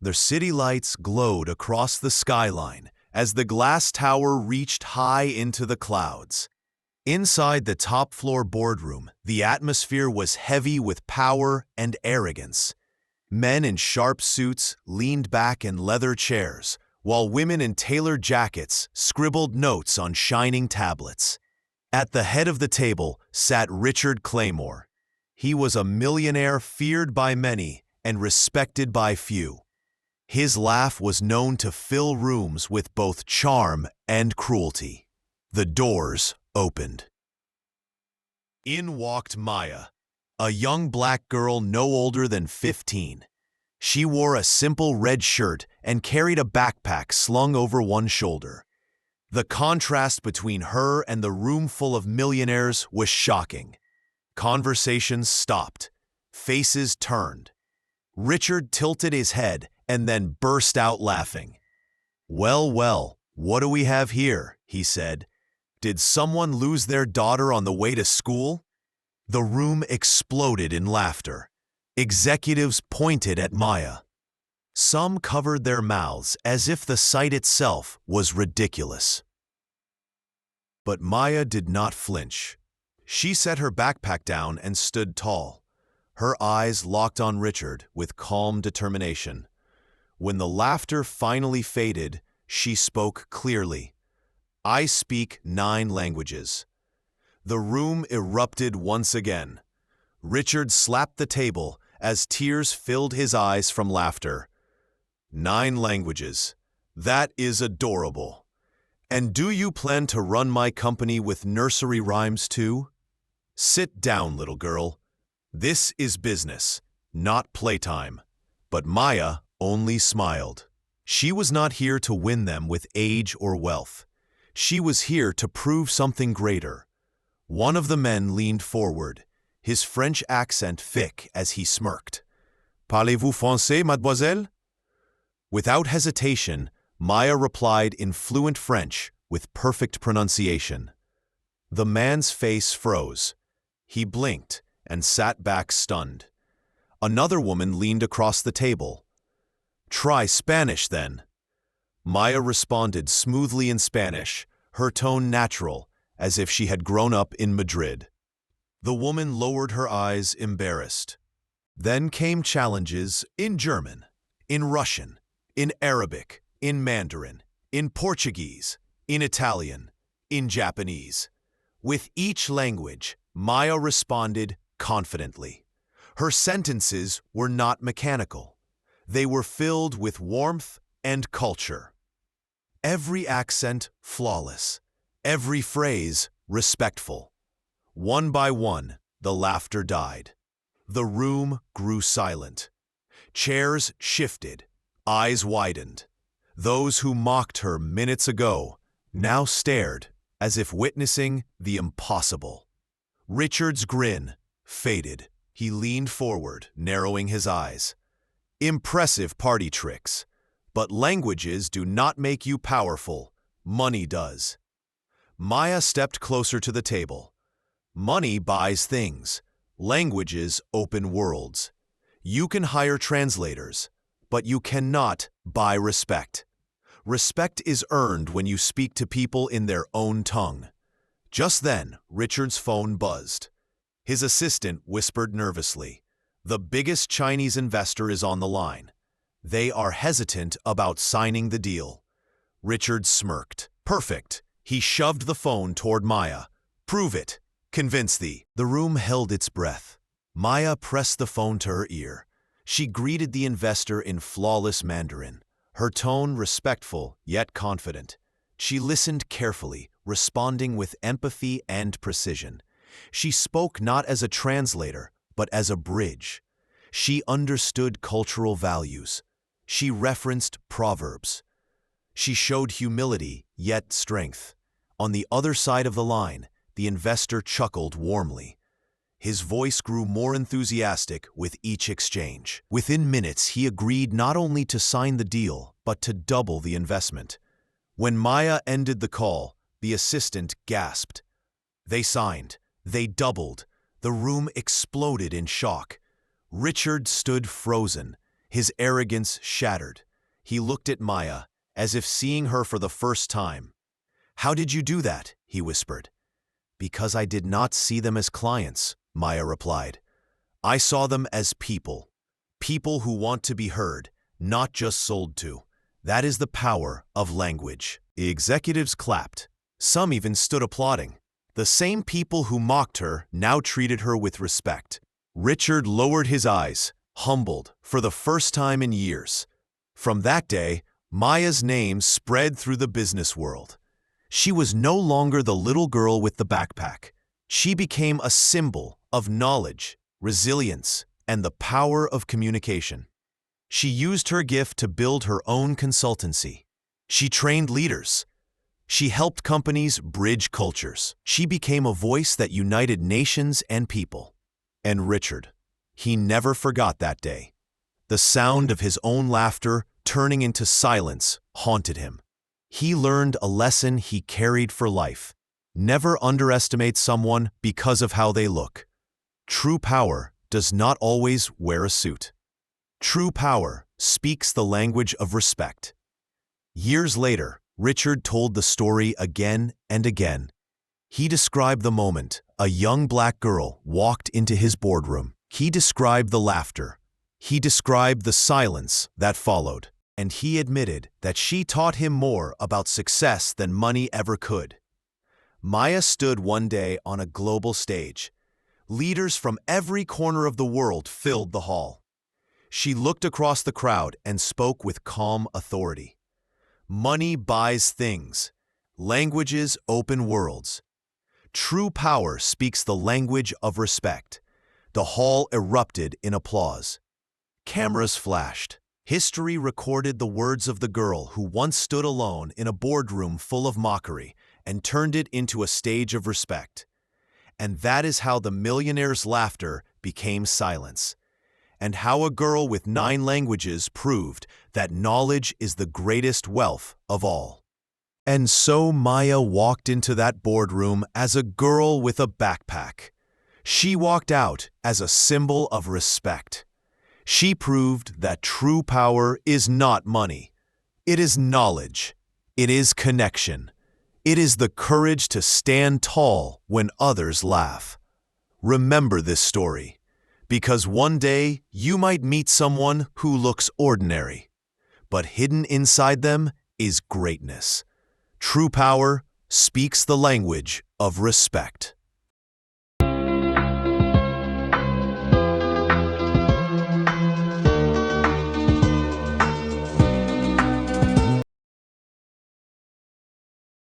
The city lights glowed across the skyline as the glass tower reached high into the clouds. Inside the top-floor boardroom, the atmosphere was heavy with power and arrogance. Men in sharp suits leaned back in leather chairs, while women in tailored jackets scribbled notes on shining tablets. At the head of the table sat Richard Claymore. He was a millionaire feared by many and respected by few. His laugh was known to fill rooms with both charm and cruelty. The doors opened. In walked Maya, a young black girl no older than 15. She wore a simple red shirt and carried a backpack slung over one shoulder. The contrast between her and the room full of millionaires was shocking. Conversations stopped. Faces turned. Richard tilted his head and then burst out laughing. "Well, well, what do we have here?" he said. "Did someone lose their daughter on the way to school?" The room exploded in laughter. Executives pointed at Maya. Some covered their mouths as if the sight itself was ridiculous. But Maya did not flinch. She set her backpack down and stood tall. Her eyes locked on Richard with calm determination. When the laughter finally faded, she spoke clearly. "I speak 9 languages." The room erupted once again. Richard slapped the table as tears filled his eyes from laughter. 9 languages. That is adorable. And do you plan to run my company with nursery rhymes too? Sit down, little girl. This is business, not playtime. But Maya only smiled. She was not here to win them with age or wealth. She was here to prove something greater. One of the men leaned forward, his French accent thick as he smirked. "Parlez-vous français, mademoiselle?" Without hesitation, Maya replied in fluent French with perfect pronunciation. The man's face froze. He blinked and sat back stunned. Another woman leaned across the table. "Try Spanish, then." Maya responded smoothly in Spanish, her tone natural, as if she had grown up in Madrid. The woman lowered her eyes, embarrassed. Then came challenges in German, in Russian, in Arabic, in Mandarin, in Portuguese, in Italian, in Japanese. With each language, Maya responded confidently. Her sentences were not mechanical. They were filled with warmth and culture. Every accent flawless, every phrase respectful. One by one, the laughter died. The room grew silent. Chairs shifted, eyes widened. Those who mocked her minutes ago now stared as if witnessing the impossible. Richard's grin faded. He leaned forward, narrowing his eyes. Impressive party tricks. But languages do not make you powerful. Money does. Maya stepped closer to the table. Money buys things. Languages open worlds. You can hire translators, but you cannot buy respect. Respect is earned when you speak to people in their own tongue. Just then, Richard's phone buzzed. His assistant whispered nervously, "The biggest Chinese investor is on the line. They are hesitant about signing the deal." Richard smirked. "Perfect." He shoved the phone toward Maya. "Prove it. Convince thee." The room held its breath. Maya pressed the phone to her ear. She greeted the investor in flawless Mandarin, her tone respectful yet confident. She listened carefully, responding with empathy and precision. She spoke not as a translator, but as a bridge. She understood cultural values. She referenced proverbs. She showed humility, yet strength. On the other side of the line, the investor chuckled warmly. His voice grew more enthusiastic with each exchange. Within minutes, he agreed not only to sign the deal, but to double the investment. When Maya ended the call, the assistant gasped. They signed. They doubled. The room exploded in shock. Richard stood frozen, His arrogance shattered. He looked at Maya, as if seeing her for the first time. "How did you do that?" he whispered. "Because I did not see them as clients," Maya replied. "I saw them as people. People who want to be heard, not just sold to. That is the power of language." The executives clapped. Some even stood applauding. The same people who mocked her now treated her with respect. Richard lowered his eyes, humbled for the first time in years. From that day, Maya's name spread through the business world. She was no longer the little girl with the backpack. She became a symbol of knowledge, resilience, and the power of communication. She used her gift to build her own consultancy. She trained leaders. She helped companies bridge cultures. She became a voice that united nations and people. And Richard, he never forgot that day. The sound of his own laughter turning into silence haunted him. He learned a lesson he carried for life. Never underestimate someone because of how they look. True power does not always wear a suit. True power speaks the language of respect. Years later, Richard told the story again and again. He described the moment a young black girl walked into his boardroom. He described the laughter. He described the silence that followed. And he admitted that she taught him more about success than money ever could. Maya stood one day on a global stage. Leaders from every corner of the world filled the hall. She looked across the crowd and spoke with calm authority. Money buys things. Languages open worlds. True power speaks the language of respect. The hall erupted in applause. Cameras flashed. History recorded the words of the girl who once stood alone in a boardroom full of mockery and turned it into a stage of respect. And that is how the millionaire's laughter became silence, and how a girl with 9 languages proved that knowledge is the greatest wealth of all. And so Maya walked into that boardroom as a girl with a backpack. She walked out as a symbol of respect. She proved that true power is not money. It is knowledge. It is connection. It is the courage to stand tall when others laugh. Remember this story, because one day you might meet someone who looks ordinary, but hidden inside them is greatness. True power speaks the language of respect.